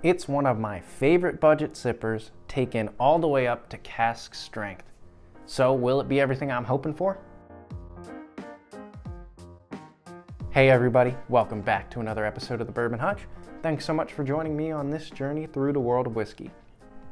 It's one of my favorite budget sippers, taken all the way up to cask strength. So will it be everything I'm hoping for? Hey everybody, welcome back to another episode of the Bourbon Hutch. Thanks so much for joining me on this journey through the world of whiskey.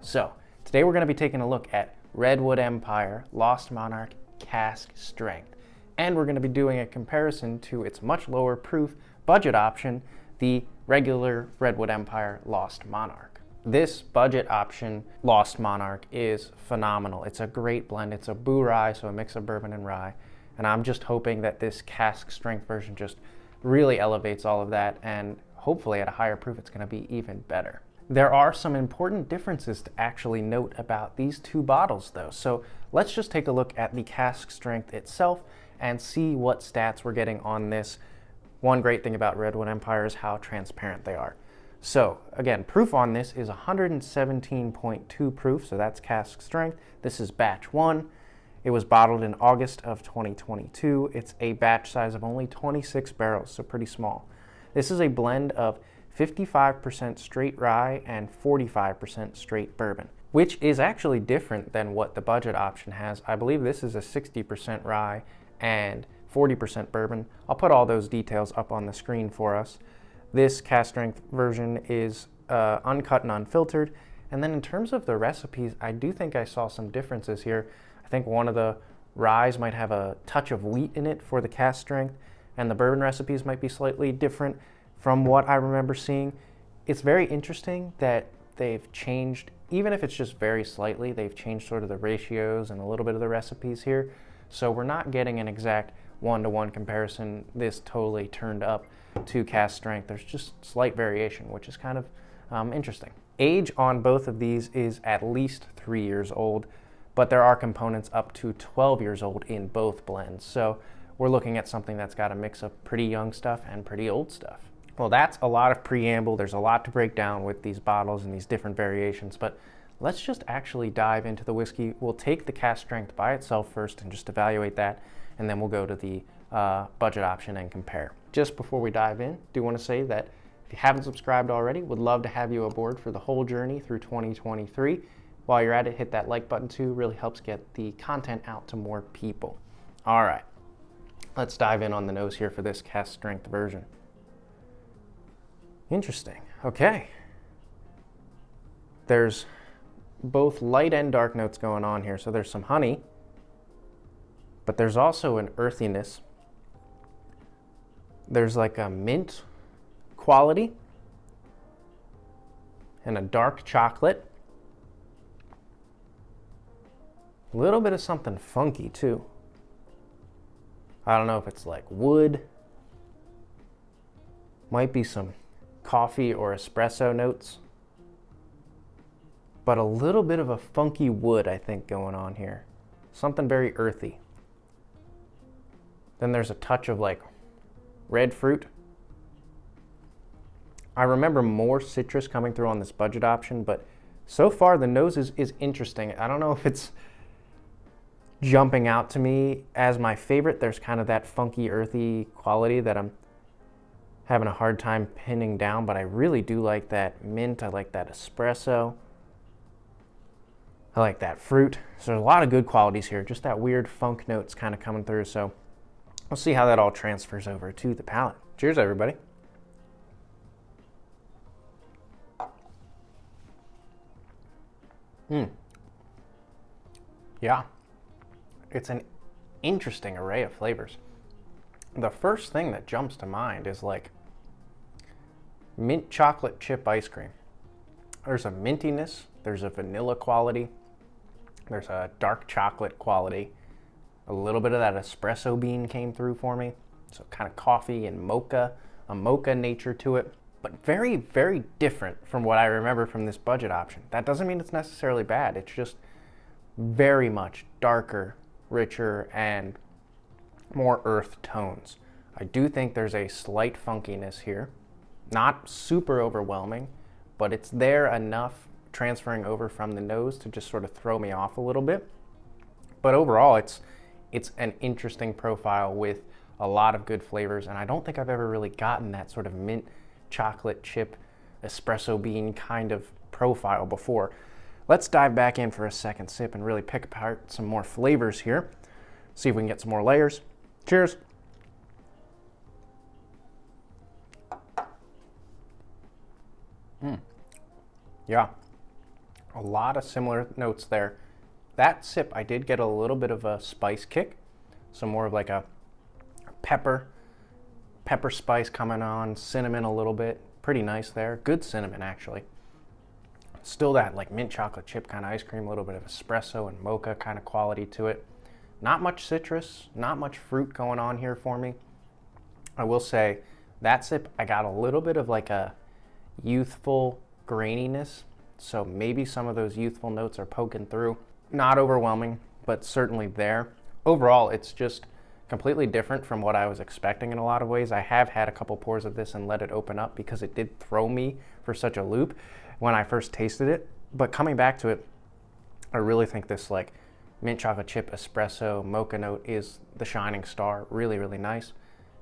So, today we're going to be taking a look at Redwood Empire Lost Monarch Cask Strength. And we're going to be doing a comparison to its much lower proof budget option, the regular Redwood Empire Lost Monarch. This budget option, Lost Monarch, is phenomenal. It's a great blend. It's a boo rye, so a mix of bourbon and rye. And I'm just hoping that this cask strength version just really elevates all of that, and hopefully at a higher proof it's going to be even better. There are some important differences to actually note about these two bottles though. So let's just take a look at the cask strength itself and see what stats we're getting on this. One great thing about Redwood Empire is how transparent they are. So again, proof on this is 117.2 proof, so that's cask strength. This is batch 1. It was bottled in August of 2022. It's a batch size of only 26 barrels, so pretty small. This is a blend of 55% straight rye and 45% straight bourbon, which is actually different than what the budget option has. I believe this is a 60% rye and 40% bourbon. I'll put all those details up on the screen for us. This cask strength version is uncut and unfiltered. And then in terms of the recipes, I do think I saw some differences here. I think one of the ryes might have a touch of wheat in it for the cask strength, and the bourbon recipes might be slightly different from what I remember seeing. It's very interesting that they've changed, even if it's just very slightly, they've changed sort of the ratios and a little bit of the recipes here. So we're not getting an exact one-to-one comparison this totally turned up to cask strength. There's just slight variation, which is kind of interesting. Age on both of these is at least 3 years old, but there are components up to 12 years old in both blends. So we're looking at something that's got a mix of pretty young stuff and pretty old stuff. Well, that's a lot of preamble. There's a lot to break down with these bottles and these different variations, but let's just actually dive into the whiskey. We'll take the cask strength by itself first and just evaluate that, and then we'll go to the budget option and compare. Just before we dive in, do want to say that if you haven't subscribed already, would love to have you aboard for the whole journey through 2023. While you're at it, hit that like button too. Really helps get the content out to more people. All right, let's dive in on the nose here for this cask strength version. Interesting. Okay. There's both light and dark notes going on here. So there's some honey, but there's also an earthiness. There's like a mint quality and a dark chocolate. A little bit of something funky too. I don't know if it's like wood. Might be some coffee or espresso notes. But a little bit of a funky wood, I think, going on here. Something very earthy. Then there's a touch of like red fruit. I remember more citrus coming through on this budget option, but so far the nose is interesting. I don't know if it's jumping out to me as my favorite. There's kind of that funky, earthy quality that I'm having a hard time pinning down, but I really do like that mint. I like that espresso. I like that fruit. So there's a lot of good qualities here. Just that weird funk notes kind of coming through. So we'll see how that all transfers over to the palate. Cheers, everybody. Yeah. It's an interesting array of flavors. The first thing that jumps to mind is like mint chocolate chip ice cream. There's a mintiness, there's a vanilla quality, there's a dark chocolate quality. A little bit of that espresso bean came through for me. So kind of coffee and mocha, a mocha nature to it, but very, very different from what I remember from this budget option. That doesn't mean it's necessarily bad. It's just very much darker, richer, and more earth tones. I do think there's a slight funkiness here. Not super overwhelming, but it's there enough transferring over from the nose to just sort of throw me off a little bit. But overall, it's an interesting profile with a lot of good flavors, and I don't think I've ever really gotten that sort of mint chocolate chip espresso bean kind of profile before. Let's dive back in for a second sip and really pick apart some more flavors here. See if we can get some more layers. Cheers. Yeah, a lot of similar notes there. That sip, I did get a little bit of a spice kick. So more of like a pepper spice coming on, cinnamon a little bit. Pretty nice there. Good cinnamon, actually. Still that like mint chocolate chip kind of ice cream, a little bit of espresso and mocha kind of quality to it. Not much citrus, not much fruit going on here for me. I will say that sip, I got a little bit of like a youthful graininess. So maybe some of those youthful notes are poking through. Not overwhelming, but certainly there. Overall, it's just completely different from what I was expecting in a lot of ways. I have had a couple pours of this and let it open up because it did throw me for such a loop when I first tasted it. But coming back to it, I really think this like mint chocolate chip espresso mocha note is the shining star. Really, really nice.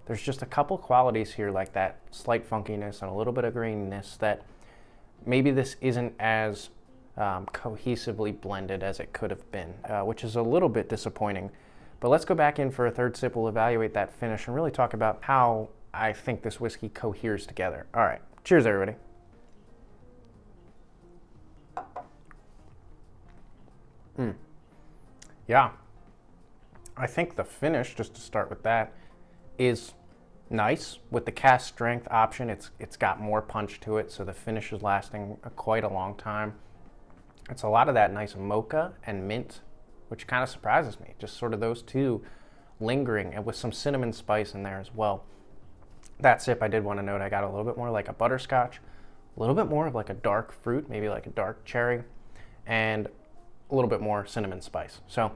There's just a couple qualities here like that slight funkiness and a little bit of graininess that maybe this isn't as cohesively blended as it could have been, which is a little bit disappointing. But let's go back in for a third sip. We'll evaluate that finish and really talk about how I think this whiskey coheres together. All right, cheers everybody. Yeah, I think the finish, just to start with that, is nice. With the cask strength option, it's got more punch to it, so the finish is lasting quite a long time. It's a lot of that nice mocha and mint, which kind of surprises me. Just sort of those two lingering, and with some cinnamon spice in there as well. That sip, I did want to note, I got a little bit more like a butterscotch, a little bit more of like a dark fruit, maybe like a dark cherry, and a little bit more cinnamon spice. So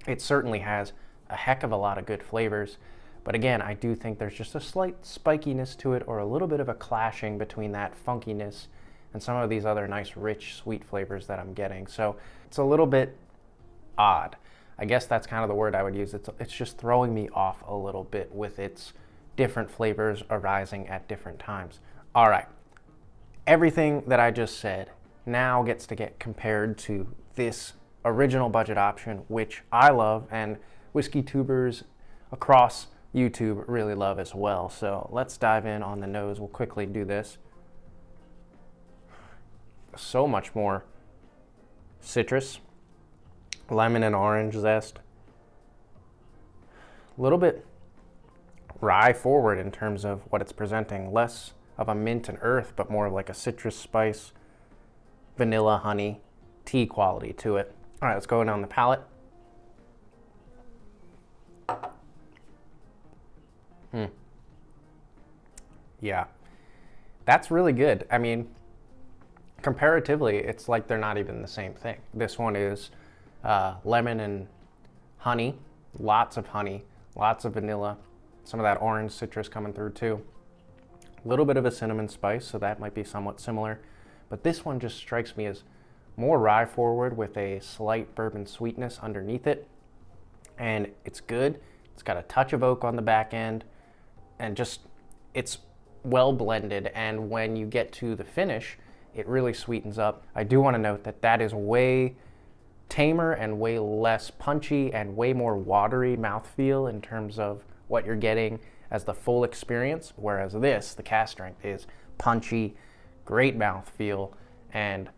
it certainly has a heck of a lot of good flavors. But again, I do think there's just a slight spikiness to it, or a little bit of a clashing between that funkiness and some of these other nice, rich, sweet flavors that I'm getting. So it's a little bit odd. I guess that's kind of the word I would use. It's just throwing me off a little bit with its different flavors arising at different times. All right, everything that I just said now gets to get compared to this original budget option, which I love and whiskey tubers across YouTube really love as well. So let's dive in on the nose. We'll quickly do this. So much more citrus, lemon and orange zest. A little bit rye forward in terms of what it's presenting. Less of a mint and earth, but more of like a citrus spice, vanilla, honey, tea quality to it. All right, let's go down the palate. Yeah, that's really good. I mean, comparatively, it's like they're not even the same thing. This one is lemon and honey, lots of honey, lots of vanilla, some of that orange citrus coming through too. A little bit of a cinnamon spice, so that might be somewhat similar. But this one just strikes me as more rye forward with a slight bourbon sweetness underneath it. And it's good. It's got a touch of oak on the back end, and just, it's well blended. And when you get to the finish, it really sweetens up. I do want to note that that is way tamer and way less punchy and way more watery mouthfeel in terms of what you're getting as the full experience, whereas this, the cask strength, is punchy, great mouthfeel, and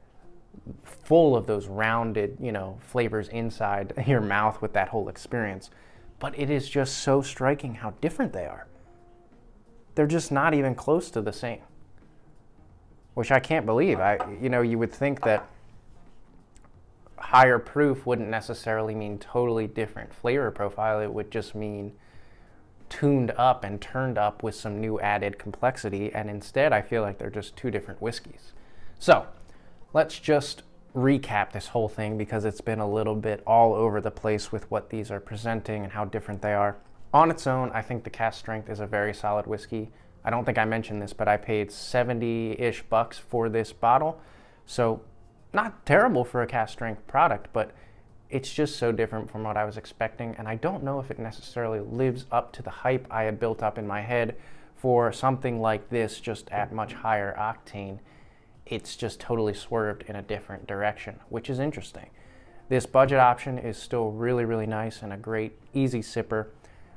full of those rounded, flavors inside your mouth with that whole experience. But it is just so striking how different they are. They're just not even close to the same, which I can't believe. You would think that higher proof wouldn't necessarily mean totally different flavor profile. It would just mean tuned up and turned up with some new added complexity. And instead, I feel like they're just two different whiskeys. So let's just recap this whole thing, because it's been a little bit all over the place with what these are presenting and how different they are. On its own, I think the cask strength is a very solid whiskey. I don't think I mentioned this, but I paid 70-ish bucks for this bottle. So not terrible for a cask strength product, but it's just so different from what I was expecting. And I don't know if it necessarily lives up to the hype I had built up in my head for something like this, just at much higher octane, it's just totally swerved in a different direction, which is interesting. This budget option is still really, really nice and a great easy sipper.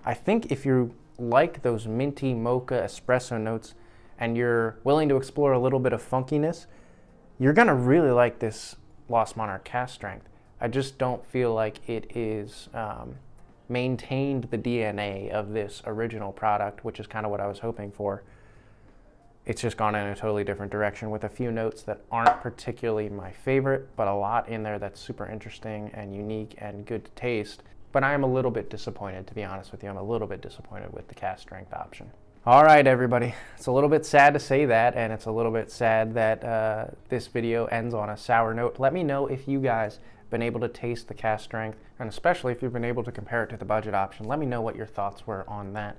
I think if you like those minty mocha espresso notes and you're willing to explore a little bit of funkiness, you're gonna really like this Lost Monarch Cask Strength. I just don't feel like it is maintained the DNA of this original product, which is kind of what I was hoping for. It's just gone in a totally different direction with a few notes that aren't particularly my favorite, but a lot in there that's super interesting and unique and good to taste. But I am a little bit disappointed, to be honest with you. I'm a little bit disappointed with the cask strength option. All right, everybody. It's a little bit sad to say that, and it's a little bit sad that this video ends on a sour note. Let me know if you guys been able to taste the cask strength, and especially if you've been able to compare it to the budget option. Let me know what your thoughts were on that.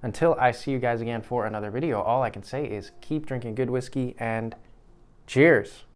Until I see you guys again for another video, all I can say is keep drinking good whiskey and cheers.